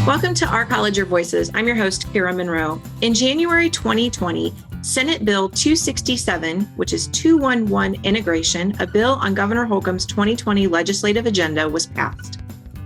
Welcome to Our College, Your Voices. I'm your host, Kira Monroe. In January 2020, Senate Bill 267, which is 211 integration, a bill on Governor Holcomb's 2020 legislative agenda, was passed.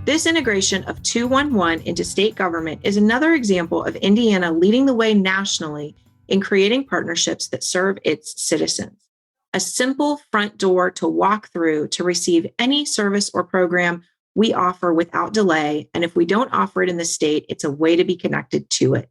This integration of 211 into state government is another example of Indiana leading the way nationally in creating partnerships that serve its citizens. A simple front door to walk through to receive any service or program we offer without delay, and if we don't offer it in the state, it's a way to be connected to it.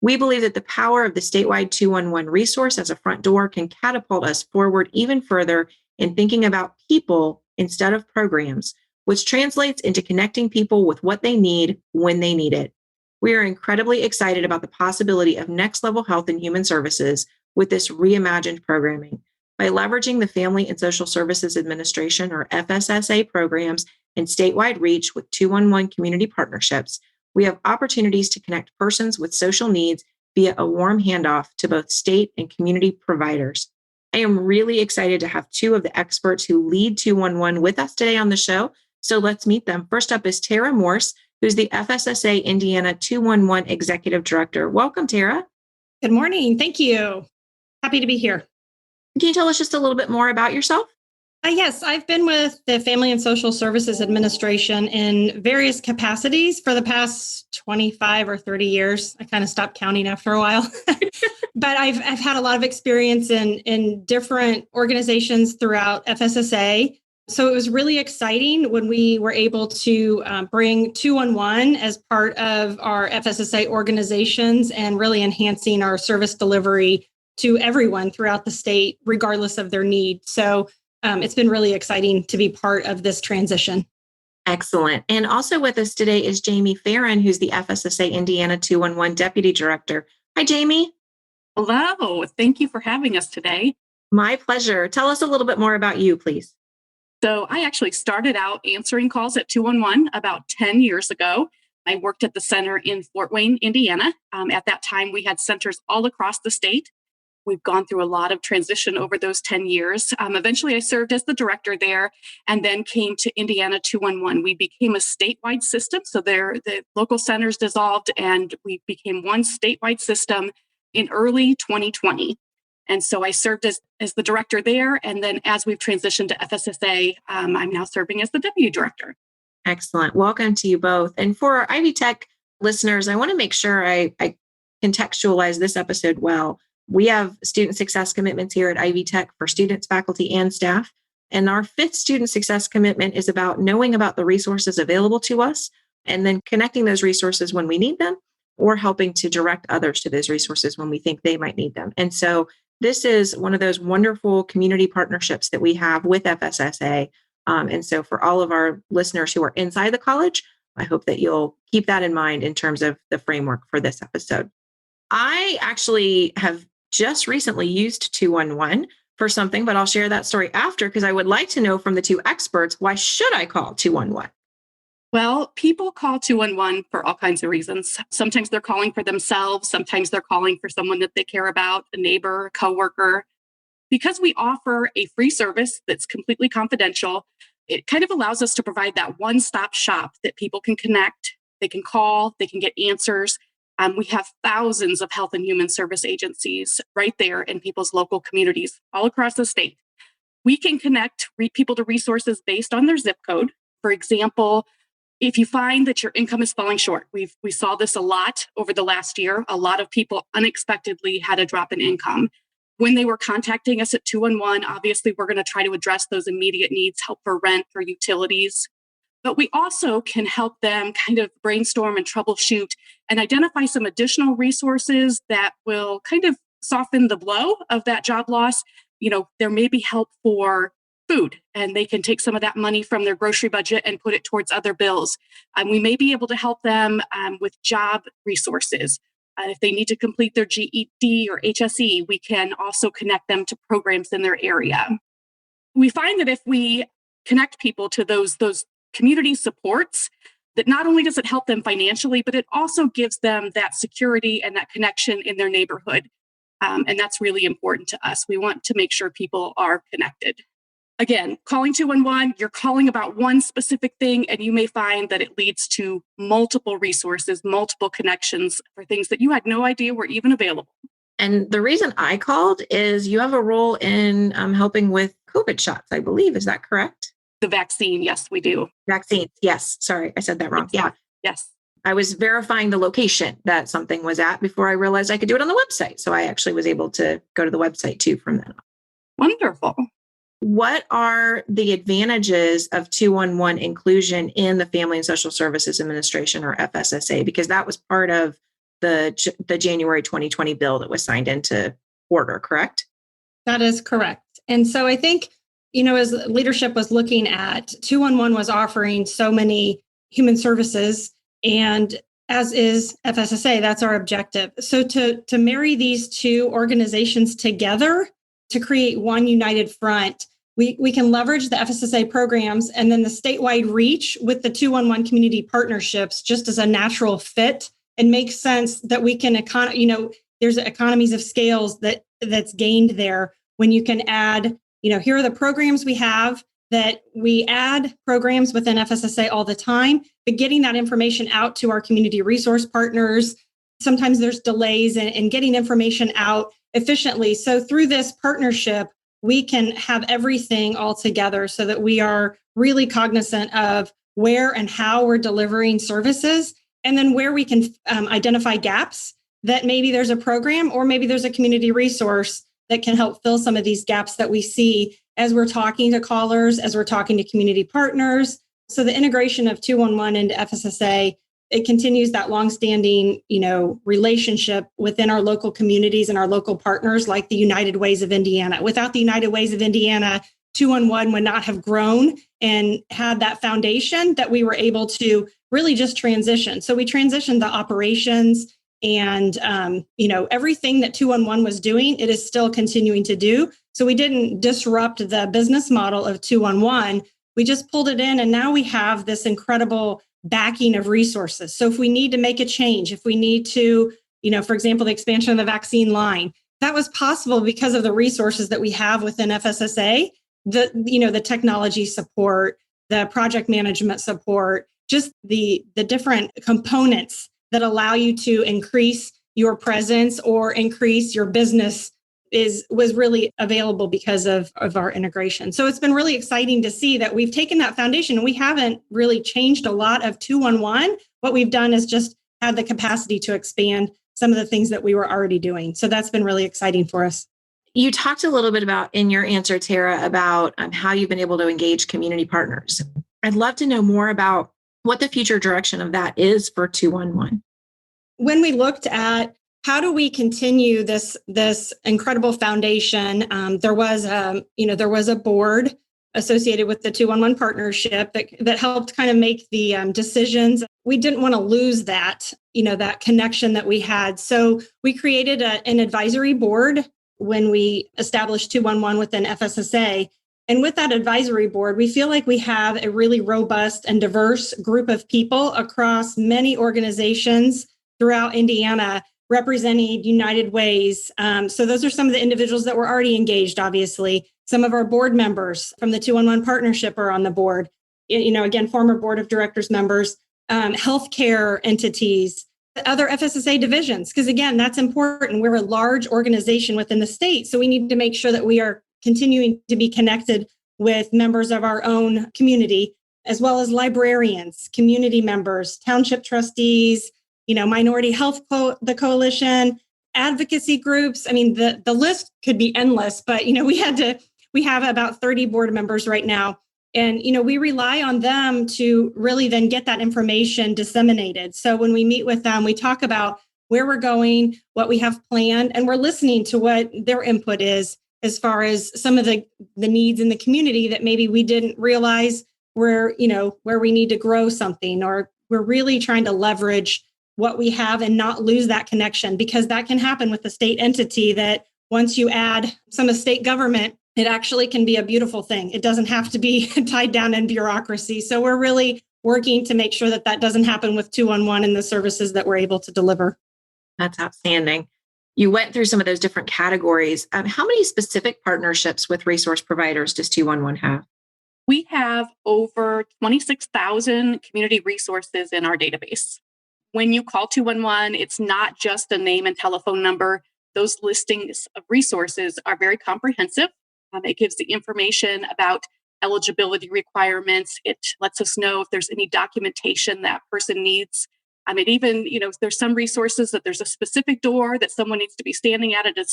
We believe that the power of the statewide 211 resource as a front door can catapult us forward even further in thinking about people instead of programs, which translates into connecting people with what they need when they need it. We are incredibly excited about the possibility of next level health and human services with this reimagined programming. By leveraging the Family and Social Services Administration, or FSSA, programs and statewide reach with 211 community partnerships, we have opportunities to connect persons with social needs via a warm handoff to both state and community providers. I am really excited to have two of the experts who lead 211 with us today on the show, so let's meet them. First up is Tara Morse, who's the FSSA Indiana 211 Executive Director. Welcome, Tara. Good morning. Thank you. Happy to be here. Can you tell us just a little bit more about yourself? Yes, I've been with the Family and Social Services Administration in various capacities for the past 25 or 30 years. I kind of stopped counting after a while, but I've had a lot of experience in different organizations throughout FSSA. So it was really exciting when we were able to bring 211 as part of our FSSA organizations and really enhancing our service delivery to everyone throughout the state, regardless of their need. So it's been really exciting to be part of this transition. Excellent. And also with us today is Jaimie Ferren, who's the FSSA Indiana 211 Deputy Director. Hi, Jaimie. Hello. Thank you for having us today. My pleasure. Tell us a little bit more about you, please. So I actually started out answering calls at 211 about 10 years ago. I worked at the center in Fort Wayne, Indiana. At that time, we had centers all across the state. We've gone through a lot of transition over those 10 years. Eventually, I served as the director there and then came to Indiana 211. We became a statewide system. So the local centers dissolved and we became one statewide system in early 2020. And so I served as the director there. And then as we've transitioned to FSSA, I'm now serving as the deputy director. Excellent. Welcome to you both. And for our Ivy Tech listeners, I want to make sure I contextualize this episode well. We have student success commitments here at Ivy Tech for students, faculty, and staff. And our fifth student success commitment is about knowing about the resources available to us and then connecting those resources when we need them or helping to direct others to those resources when we think they might need them. And so this is one of those wonderful community partnerships that we have with FSSA. And so for all of our listeners who are inside the college, I hope that you'll keep that in mind in terms of the framework for this episode. I actually have just recently used 211 for something, but I'll share that story after because I would like to know from the two experts, why should I call 211? Well, people call 211 for all kinds of reasons. Sometimes they're calling for themselves. Sometimes they're calling for someone that they care about, a neighbor, a coworker. Because we offer a free service that's completely confidential, it kind of allows us to provide that one-stop shop that people can connect, they can call, they can get answers. We have thousands of health and human service agencies right there in people's local communities all across the state. We can connect people to resources based on their zip code. For example, if you find that your income is falling short, we saw this a lot over the last year. A lot of people unexpectedly had a drop in income. When they were contacting us at 211, obviously, we're going to try to address those immediate needs, help for rent, for utilities. But we also can help them kind of brainstorm and troubleshoot and identify some additional resources that will kind of soften the blow of that job loss. You know, there may be help for food, and they can take some of that money from their grocery budget and put it towards other bills. We may be able to help them with job resources. If they need to complete their GED or HSE, we can also connect them to programs in their area. We find that if we connect people to those community supports, that not only does it help them financially, but it also gives them that security and that connection in their neighborhood. And that's really important to us. We want to make sure people are connected. Again, calling 211, you're calling about one specific thing, and you may find that it leads to multiple resources, multiple connections for things that you had no idea were even available. And the reason I called is you have a role in helping with COVID shots, I believe. Is that correct? The vaccine, yes, we do. Vaccines. Yes. Sorry, I said that wrong. Yeah. Yes. I was verifying the location that something was at before I realized I could do it on the website. So I actually was able to go to the website too from then on. Wonderful. What are the advantages of 211 inclusion in the Family and Social Services Administration, or FSSA? Because that was part of the January 2020 bill that was signed into order, correct? That is correct. And so I think, as leadership was looking at, 211 was offering so many human services, and as is FSSA, that's our objective. So to marry these two organizations together to create one united front, we can leverage the FSSA programs and then the statewide reach with the 211 community partnerships just as a natural fit, and makes sense that we can, there's economies of scales that's gained there when you can add, here are the programs we have, that we add programs within FSSA all the time, but getting that information out to our community resource partners, sometimes there's delays in getting information out efficiently. So through this partnership, we can have everything all together so that we are really cognizant of where and how we're delivering services, and then where we can identify gaps that maybe there's a program or maybe there's a community resource that can help fill some of these gaps that we see as we're talking to callers, as we're talking to community partners. So the integration of 211 into FSSA, it continues that longstanding, relationship within our local communities and our local partners, like the United Ways of Indiana. Without the United Ways of Indiana, 211 would not have grown and had that foundation that we were able to really just transition. So we transitioned the operations and, everything that 211 was doing, it is still continuing to do. So we didn't disrupt the business model of 211. We just pulled it in, and now we have this incredible backing of resources. So if we need to make a change, if we need to, for example, the expansion of the vaccine line, that was possible because of the resources that we have within FSSA, the technology support, the project management support, just the different components that allow you to increase your presence or increase your business was really available because of our integration. So it's been really exciting to see that we've taken that foundation and we haven't really changed a lot of 211. What we've done is just had the capacity to expand some of the things that we were already doing. So that's been really exciting for us. You talked a little bit about, in your answer, Tara, about how you've been able to engage community partners. I'd love to know more about what the future direction of that is for 211. When we looked at how do we continue this incredible foundation, there was a board associated with the 211 partnership that helped kind of make the decisions. We didn't want to lose that connection that we had. So we created an advisory board when we established 211 within FSSA. And with that advisory board, we feel like we have a really robust and diverse group of people across many organizations throughout Indiana representing United Ways. So those are some of the individuals that were already engaged, obviously. Some of our board members from the 211 partnership are on the board. Again, former board of directors members, healthcare entities, other FSSA divisions, because again, that's important. We're a large organization within the state. So we need to make sure that we are continuing to be connected with members of our own community, as well as librarians, community members, township trustees, Minority Health the Coalition, advocacy groups. I mean, the list could be endless, but, we have about 30 board members right now. And, we rely on them to really then get that information disseminated. So when we meet with them, we talk about where we're going, what we have planned, and we're listening to what their input is as far as some of the needs in the community that maybe we didn't realize where we need to grow something, or we're really trying to leverage what we have and not lose that connection, because that can happen with the state entity, that once you add some of state government, it actually can be a beautiful thing. It doesn't have to be tied down in bureaucracy. So we're really working to make sure that doesn't happen with 211 and the services that we're able to deliver. That's outstanding. You went through some of those different categories. How many specific partnerships with resource providers does 211 have? We have over 26,000 community resources in our database. When you call 211, it's not just a name and telephone number. Those listings of resources are very comprehensive. It gives the information about eligibility requirements. It lets us know if there's any documentation that person needs. It even, there's some resources that there's a specific door that someone needs to be standing at a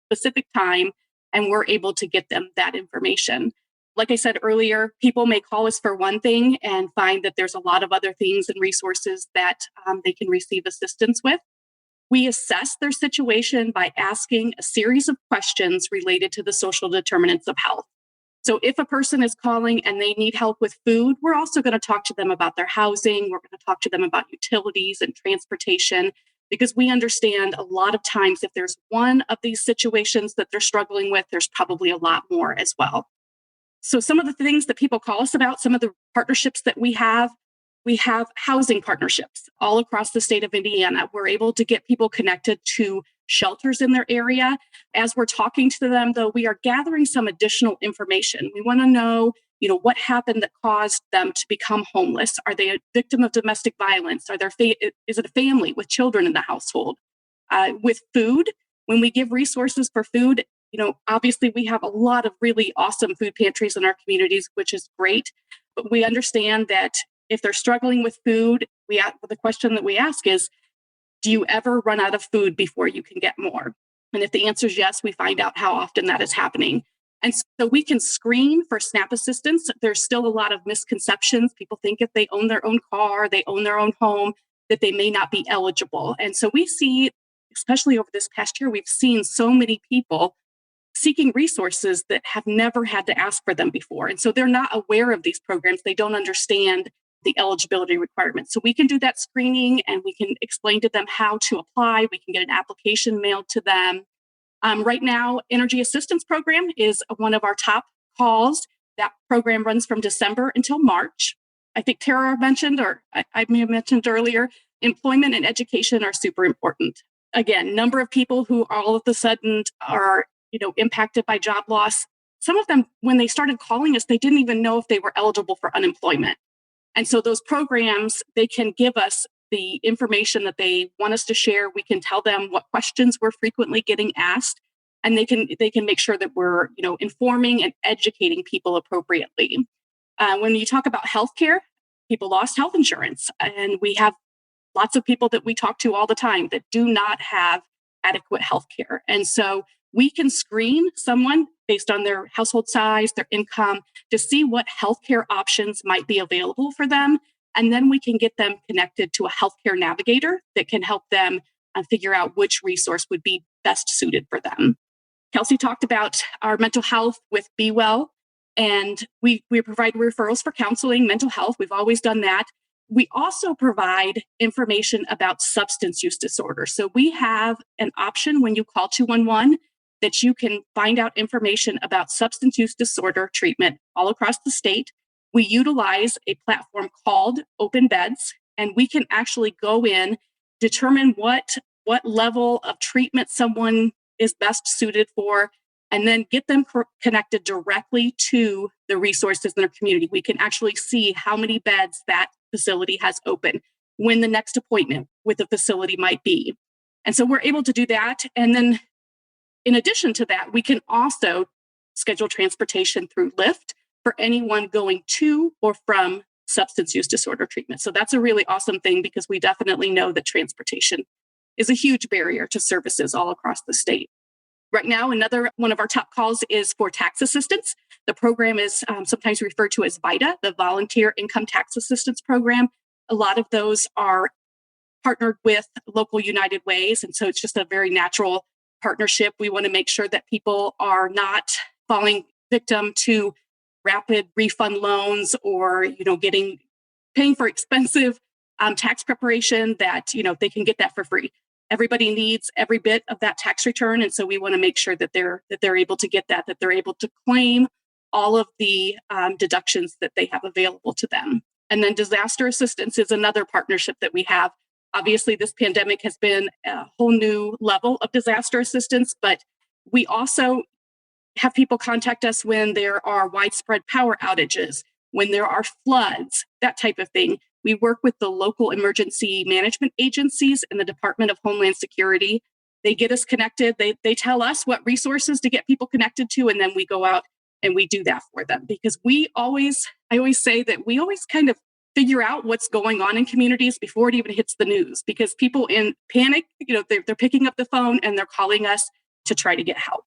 specific time, and we're able to get them that information. Like I said earlier, people may call us for one thing and find that there's a lot of other things and resources that they can receive assistance with. We assess their situation by asking a series of questions related to the social determinants of health. So if a person is calling and they need help with food, we're also going to talk to them about their housing. We're going to talk to them about utilities and transportation, because we understand a lot of times if there's one of these situations that they're struggling with, there's probably a lot more as well. So some of the things that people call us about, some of the partnerships that we have housing partnerships all across the state of Indiana. We're able to get people connected to shelters in their area. As we're talking to them, though, we are gathering some additional information. We want to know, what happened that caused them to become homeless. Are they a victim of domestic violence? Is it a family with children in the household? With food, when we give resources for food, obviously we have a lot of really awesome food pantries in our communities, which is great. But we understand that if they're struggling with food, the question that we ask is, do you ever run out of food before you can get more? And if the answer is yes, we find out how often that is happening. And so we can screen for SNAP assistance. There's still a lot of misconceptions. People think if they own their own car, they own their own home, that they may not be eligible. And so we see, especially over this past year, we've seen so many people seeking resources that have never had to ask for them before. And so they're not aware of these programs. They don't understand the eligibility requirements. So we can do that screening and we can explain to them how to apply. We can get an application mailed to them. Right now, Energy Assistance Program is one of our top calls. That program runs from December until March. I think Tara mentioned, or I may have mentioned earlier, employment and education are super important. Again, number of people who all of a sudden are impacted by job loss. Some of them, when they started calling us, they didn't even know if they were eligible for unemployment. And so those programs, they can give us the information that they want us to share. We can tell them what questions we're frequently getting asked, and they can make sure that we're informing and educating people appropriately. When you talk about healthcare, people lost health insurance, and we have lots of people that we talk to all the time that do not have adequate healthcare. And so we can screen someone based on their household size, their income, to see what healthcare options might be available for them. And then we can get them connected to a healthcare navigator that can help them figure out which resource would be best suited for them. Kelsey talked about our mental health with Be Well, and we provide referrals for counseling, mental health. We've always done that. We also provide information about substance use disorder. So we have an option when you call 211 that you can find out information about substance use disorder treatment all across the state. We utilize a platform called Open Beds, and we can actually go in, determine what level of treatment someone is best suited for, and then get them connected directly to the resources in their community. We can actually see how many beds that facility has open, when the next appointment with the facility might be. And so we're able to do that. And then in addition to that, we can also schedule transportation through Lyft for anyone going to or from substance use disorder treatment. So that's a really awesome thing, because we definitely know that transportation is a huge barrier to services all across the state. Right now, another one of our top calls is for tax assistance. The program is sometimes referred to as VITA, the Volunteer Income Tax Assistance Program. A lot of those are partnered with local United Ways, and so it's just a very natural partnership. We want to make sure that people are not falling victim to rapid refund loans or paying for expensive tax preparation, that they can get that for free. Everybody needs every bit of that tax return, and so we want to make sure that they're able to get that they're able to claim all of the deductions that they have available to them. And then disaster assistance is another partnership that we have Obviously, this pandemic has been a whole new level of disaster assistance, but we also have people contact us when there are widespread power outages, when there are floods, that type of thing. We work with the local emergency management agencies and the Department of Homeland Security. They get us connected. They tell us what resources to get people connected to, and then we go out and we do that for them. Because I always say that we always kind of figure out what's going on in communities before it even hits the news, because people in panic, they're picking up the phone and they're calling us to try to get help.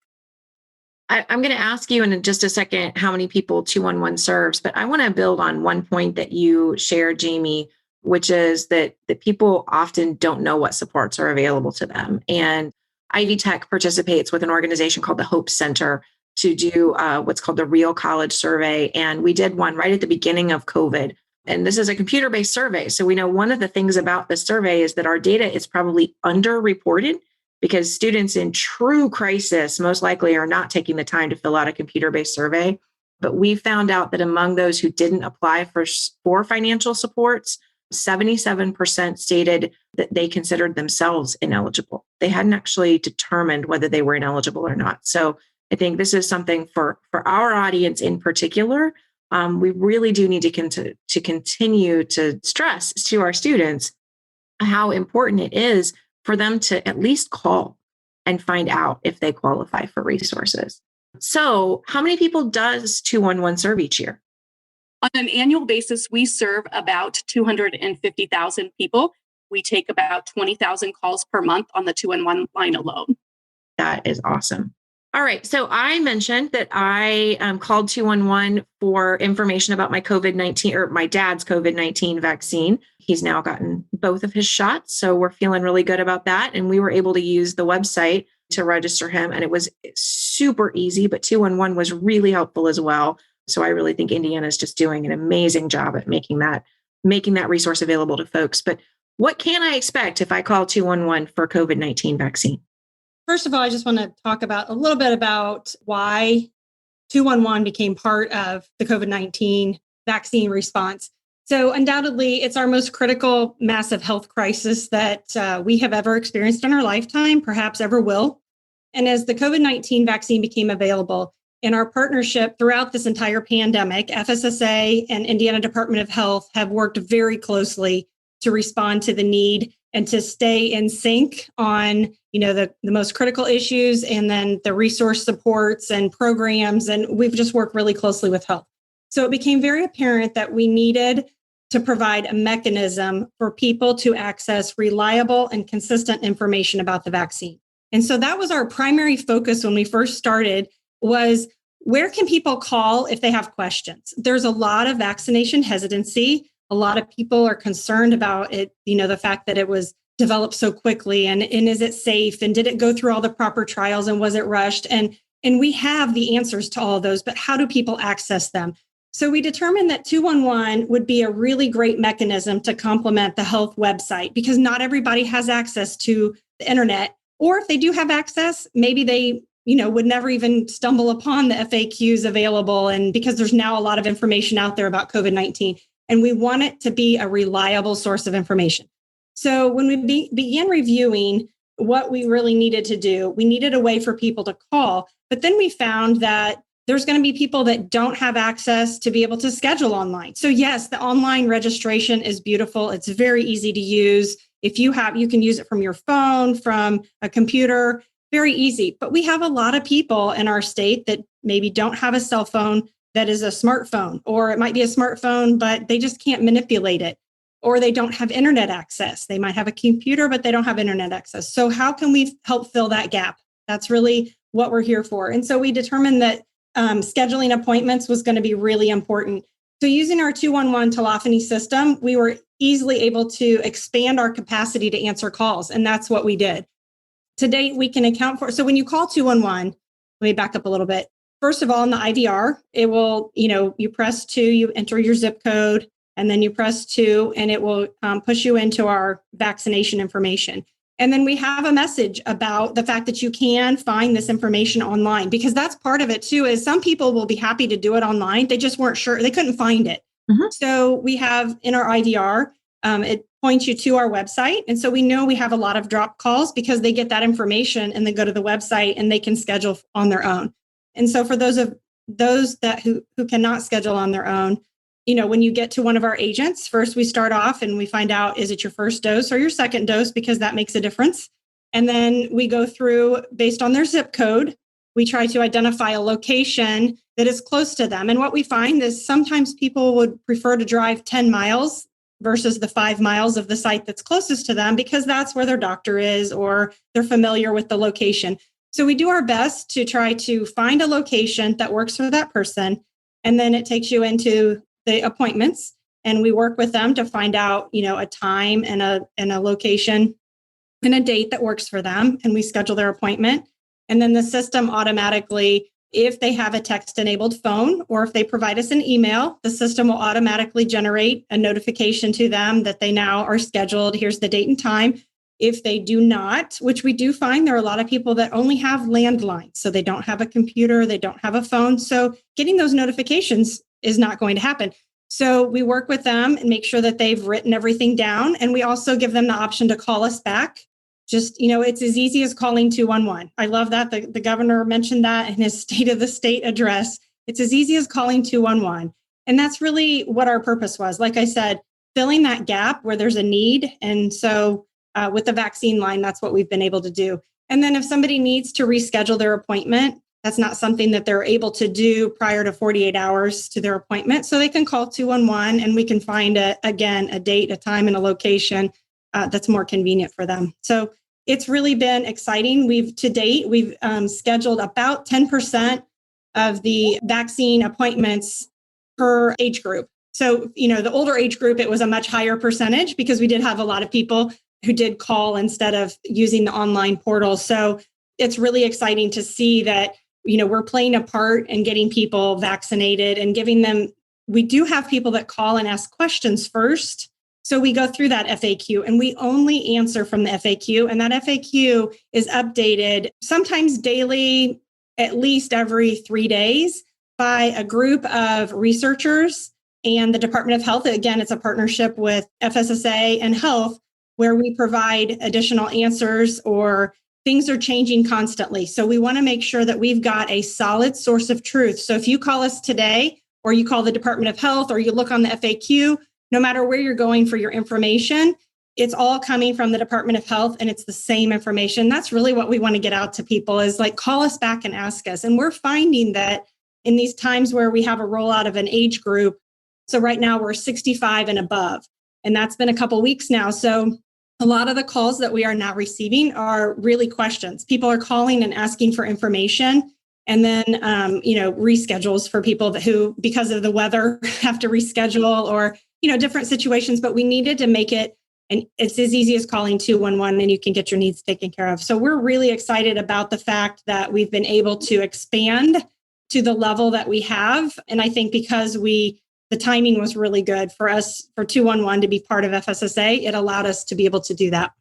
I'm going to ask you in just a second how many people 211 serves, but I want to build on one point that you shared, Jaimie, which is that people often don't know what supports are available to them. And Ivy Tech participates with an organization called the Hope Center to do what's called the Real College Survey. And we did one right at the beginning of COVID. And this is a computer-based survey. So we know one of the things about this survey is that our data is probably underreported, because students in true crisis most likely are not taking the time to fill out a computer-based survey. But we found out that among those who didn't apply for financial supports, 77% stated that they considered themselves ineligible. They hadn't actually determined whether they were ineligible or not. So I think this is something for our audience in particular. We really do need to continue to stress to our students how important it is for them to at least call and find out if they qualify for resources. So how many people does 211 serve each year? On an annual basis, we serve about 250,000 people. We take about 20,000 calls per month on the 211 line alone. That is awesome. All right. So I mentioned that I called 211 for information about my COVID-19 or my dad's COVID-19 vaccine. He's now gotten both of his shots. So we're feeling really good about that. And we were able to use the website to register him. And it was super easy, but 211 was really helpful as well. So I really think Indiana is just doing an amazing job at making that resource available to folks. But what can I expect if I call 211 for COVID-19 vaccine? First of all, I just want to talk about a little bit about why 211 became part of the COVID-19 vaccine response. So undoubtedly, it's our most critical massive health crisis that we have ever experienced in our lifetime, perhaps ever will. And as the COVID-19 vaccine became available, in our partnership throughout this entire pandemic, FSSA and Indiana Department of Health have worked very closely to respond to the need and to stay in sync on, the most critical issues, and then the resource supports and programs. And we've just worked really closely with health. So it became very apparent that we needed to provide a mechanism for people to access reliable and consistent information about the vaccine. And so that was our primary focus when we first started, was where can people call if they have questions? There's a lot of vaccination hesitancy. A lot of people are concerned about it, the fact that it was developed so quickly, and is it safe? And did it go through all the proper trials, and was it rushed? And we have the answers to all of those, but how do people access them? So we determined that 211 would be a really great mechanism to complement the health website, because not everybody has access to the internet, or if they do have access, maybe they would never even stumble upon the FAQs available. And because there's now a lot of information out there about COVID-19, and we want it to be a reliable source of information. So when we began reviewing what we really needed to do, we needed a way for people to call. But then we found that there's going to be people that don't have access to be able to schedule online. So yes, the online registration is beautiful. It's very easy to use. If you can use it from your phone, from a computer, very easy. But we have a lot of people in our state that maybe don't have a cell phone that is a smartphone, or it might be a smartphone, but they just can't manipulate it, or they don't have internet access. They might have a computer, but they don't have internet access. So how can we help fill that gap? That's really what we're here for. And so we determined that scheduling appointments was going to be really important. So using our 211 telephony system, we were easily able to expand our capacity to answer calls. And that's what we did. To date, we can account for. So when you call 211, let me back up a little bit. First of all, in the IVR, it will, you press 2, you enter your zip code, and then you press 2, and it will push you into our vaccination information. And then we have a message about the fact that you can find this information online, because that's part of it too, is some people will be happy to do it online. They just weren't sure. They couldn't find it. Mm-hmm. So we have in our IVR it points you to our website. And so we know we have a lot of drop calls because they get that information and they go to the website and they can schedule on their own. And so for those that who cannot schedule on their own, when you get to one of our agents, first we start off and we find out, is it your first dose or your second dose? Because that makes a difference. And then we go through based on their zip code. We try to identify a location that is close to them. And what we find is sometimes people would prefer to drive 10 miles versus the 5 miles of the site that's closest to them because that's where their doctor is or they're familiar with the location. So we do our best to try to find a location that works for that person. And then it takes you into the appointments and we work with them to find out, a time and a location and a date that works for them. And we schedule their appointment. And then the system automatically, if they have a text-enabled phone or if they provide us an email, the system will automatically generate a notification to them that they now are scheduled. Here's the date and time. If they do not, which we do find there are a lot of people that only have landlines, so they don't have a computer, they don't have a phone. So getting those notifications is not going to happen. So we work with them and make sure that they've written everything down. And we also give them the option to call us back. Just, it's as easy as calling 211. I love that. The governor mentioned that in his State of the State address. It's as easy as calling 211. And that's really what our purpose was. Like I said, filling that gap where there's a need. And so with the vaccine line, that's what we've been able to do. And then if somebody needs to reschedule their appointment, that's not something that they're able to do prior to 48 hours to their appointment. So they can call 211 and we can find a date, a time, and a location that's more convenient for them. So it's really been exciting. We've scheduled about 10% of the vaccine appointments per age group. So, the older age group, it was a much higher percentage because we did have a lot of people who did call instead of using the online portal. So it's really exciting to see that, we're playing a part in getting people vaccinated and giving them, we do have people that call and ask questions first. So we go through that FAQ and we only answer from the FAQ. And that FAQ is updated sometimes daily, at least every 3 days by a group of researchers and the Department of Health. Again, it's a partnership with FSSA and Health where we provide additional answers or things are changing constantly. So we want to make sure that we've got a solid source of truth. So if you call us today or you call the Department of Health or you look on the FAQ, no matter where you're going for your information, it's all coming from the Department of Health and it's the same information. That's really what we want to get out to people is like, call us back and ask us. And we're finding that in these times where we have a rollout of an age group, so right now we're 65 and above, and that's been a couple weeks now. So a lot of the calls that we are now receiving are really questions. People are calling and asking for information. And then, reschedules for people who, because of the weather, have to reschedule or, different situations. But we needed to make it, and it's as easy as calling 211 and you can get your needs taken care of. So we're really excited about the fact that we've been able to expand to the level that we have. And I think because the timing was really good for us, for 211 to be part of FSSA, it allowed us to be able to do that.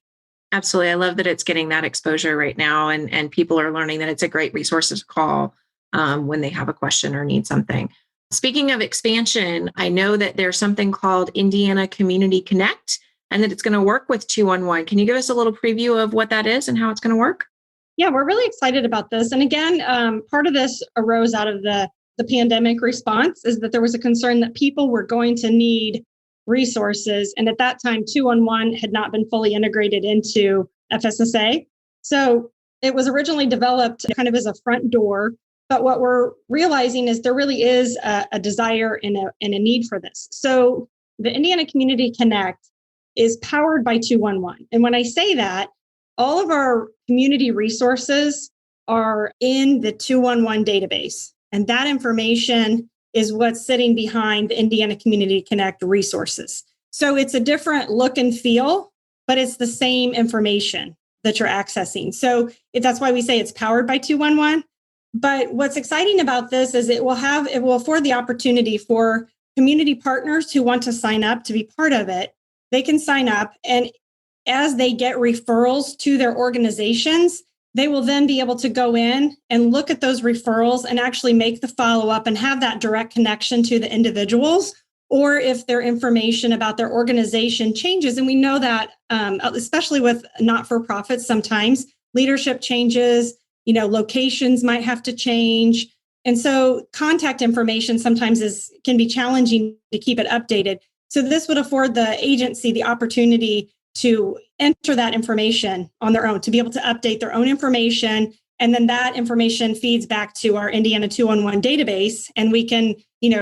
Absolutely. I love that it's getting that exposure right now and people are learning that it's a great resource to call when they have a question or need something. Speaking of expansion, I know that there's something called Indiana Community Connect and that it's going to work with 211. Can you give us a little preview of what that is and how it's going to work? Yeah, we're really excited about this. And again, part of this arose out of the pandemic response is that there was a concern that people were going to need resources. And at that time, 211 had not been fully integrated into FSSA. So it was originally developed kind of as a front door. But what we're realizing is there really is a desire and a need for this. So the Indiana Community Connect is powered by 211. And when I say that, all of our community resources are in the 211 database. And that information is what's sitting behind the Indiana Community Connect resources. So it's a different look and feel, but it's the same information that you're accessing. So that's why we say it's powered by 211. But what's exciting about this is it will afford the opportunity for community partners who want to sign up to be part of it. They can sign up, and as they get referrals to their organizations, they will then be able to go in and look at those referrals and actually make the follow-up and have that direct connection to the individuals. or if their information about their organization changes. And we know that, especially with not-for-profits, sometimes leadership changes, locations might have to change. And so contact information sometimes can be challenging to keep it updated. So this would afford the agency the opportunity to enter that information on their own, to be able to update their own information. And then that information feeds back to our Indiana 211 database, and we can,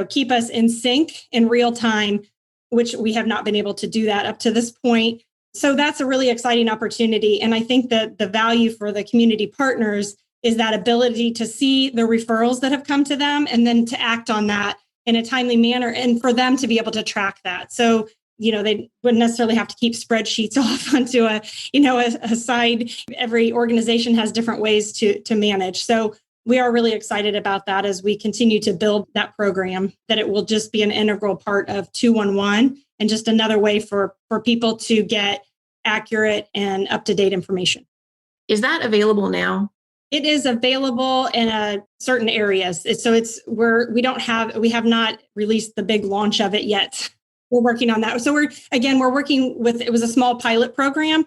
keep us in sync in real time, which we have not been able to do that up to this point. So that's a really exciting opportunity. And I think that the value for the community partners is that ability to see the referrals that have come to them and then to act on that in a timely manner, and for them to be able to track that. So, they wouldn't necessarily have to keep spreadsheets off onto a side. Every organization has different ways to manage. So we are really excited about that as we continue to build that program, that it will just be an integral part of 211 and just another way for people to get accurate and up-to-date information. Is that available now? It is available in certain areas. So we have not released the big launch of it yet. We're working on that. So we're working with, it was a small pilot program,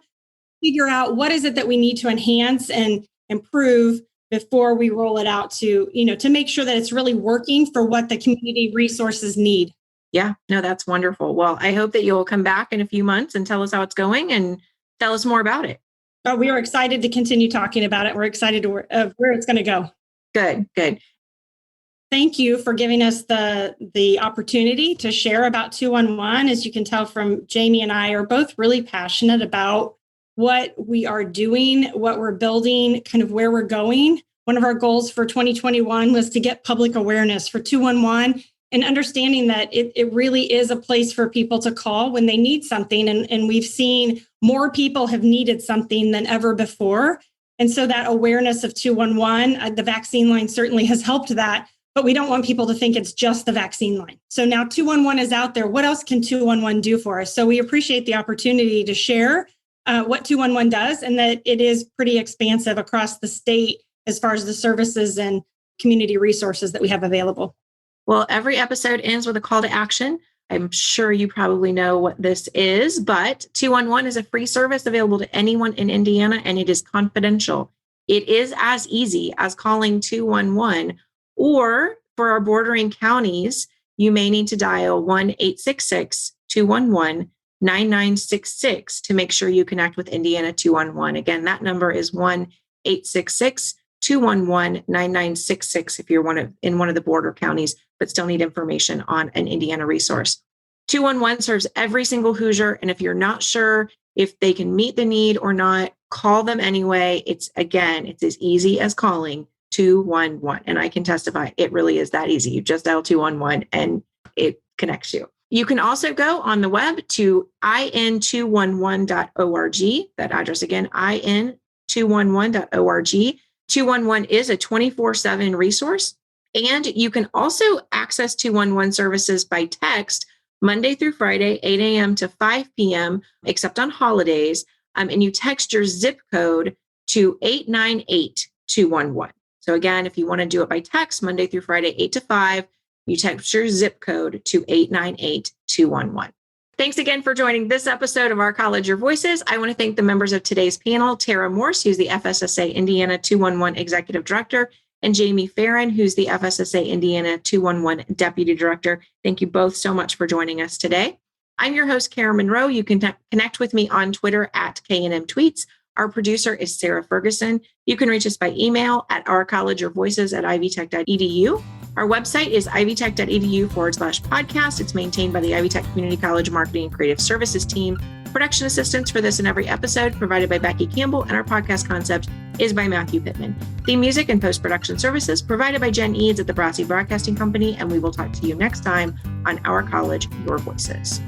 figure out what is it that we need to enhance and improve before we roll it out to make sure that it's really working for what the community resources need. Yeah, no, that's wonderful. Well, I hope that you'll come back in a few months and tell us how it's going and tell us more about it. But we are excited to continue talking about it. We're excited of where it's going to go. Good. Thank you for giving us the opportunity to share about 211. As you can tell from Jaimie and I are both really passionate about what we are doing, what we're building, kind of where we're going. One of our goals for 2021 was to get public awareness for 211 and understanding that it really is a place for people to call when they need something. And we've seen more people have needed something than ever before. And so that awareness of 211, the vaccine line certainly has helped that. But we don't want people to think it's just the vaccine line. So now 211 is out there. What else can 211 do for us? So we appreciate the opportunity to share what 211 does, and that it is pretty expansive across the state as far as the services and community resources that we have available. Well, every episode ends with a call to action. I'm sure you probably know what this is, but 211 is a free service available to anyone in Indiana, and it is confidential. It is as easy as calling 211. Or for our bordering counties, you may need to dial 1-866-211-9966 to make sure you connect with Indiana 211. Again, that number is 1-866-211-9966 if you're in one of the border counties, but still need information on an Indiana resource. 211 serves every single Hoosier, and if you're not sure if they can meet the need or not, call them anyway. It's as easy as calling 211. And I can testify, it really is that easy. You just dial 211 and it connects you. You can also go on the web to in211.org. That address again, in211.org. 211 is a 24/7 resource. And you can also access 211 services by text Monday through Friday, 8 a.m. to 5 p.m., except on holidays. And you text your zip code to 898-211. So again, if you want to do it by text, Monday through Friday, 8 to 5, you text your zip code to 898-211. Thanks again for joining this episode of Our College, Your Voices. I want to thank the members of today's panel, Tara Morse, who's the FSSA Indiana 211 Executive Director, and Jaimie Ferren, who's the FSSA Indiana 211 Deputy Director. Thank you both so much for joining us today. I'm your host, Kara Monroe. You can connect with me on Twitter at KNM Tweets. Our producer is Sarah Ferguson. You can reach us by email at ourcollegeyourvoices@ivytech.edu. Our website is ivytech.edu/podcast. It's maintained by the Ivy Tech Community College Marketing and Creative Services team. Production assistance for this and every episode provided by Becky Campbell, and our podcast concept is by Matthew Pittman. Theme music and post-production services provided by Jen Eads at the Brassy Broadcasting Company, and we will talk to you next time on Our College, Your Voices.